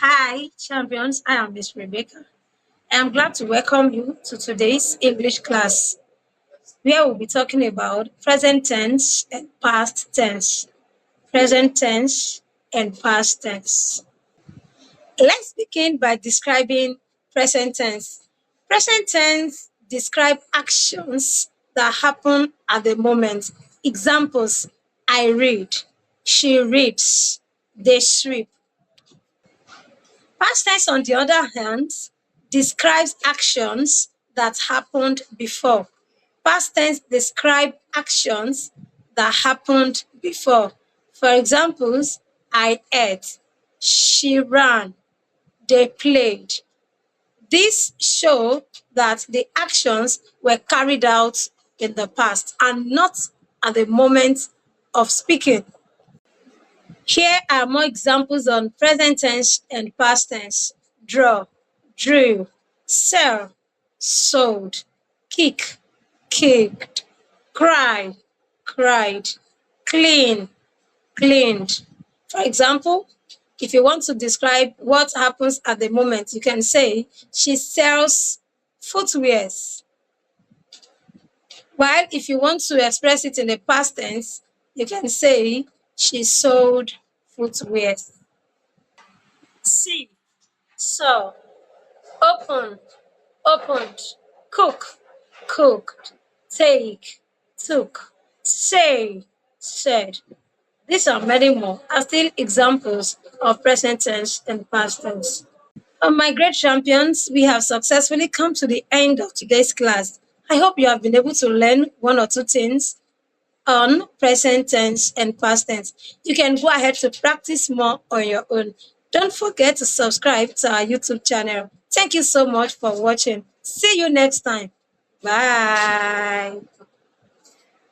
Hi, champions. I am Miss Rebecca. I am glad to welcome you to today's English class, where we'll be talking about present tense and past tense. Present tense and past tense. Let's begin by describing present tense. Present tense describe actions that happen at the moment. Examples: I read, she reads, they sweep. Past tense, on the other hand, describes actions that happened before. Past tense describe actions that happened before. For examples, I ate, she ran, they played. These show that the actions were carried out in the past and not at the moment of speaking. Here are more examples on present tense and past tense. Draw, drew, sell, sold, kick, kicked, cry, cried, clean, cleaned. For example, if you want to describe what happens at the moment, you can say, she sells footwears. While if you want to express it in the past tense, you can say, she sold footwear. See, saw, open, opened, cook, cooked, take, took, say, said. These are many more are still examples of present tense and past tense. My great champions, we have successfully come to the end of today's class. I hope you have been able to learn one or two things on present tense and past tense. You can go ahead to practice more on your own. Don't forget to subscribe to our YouTube channel. Thank you so much for watching. See you next time. Bye.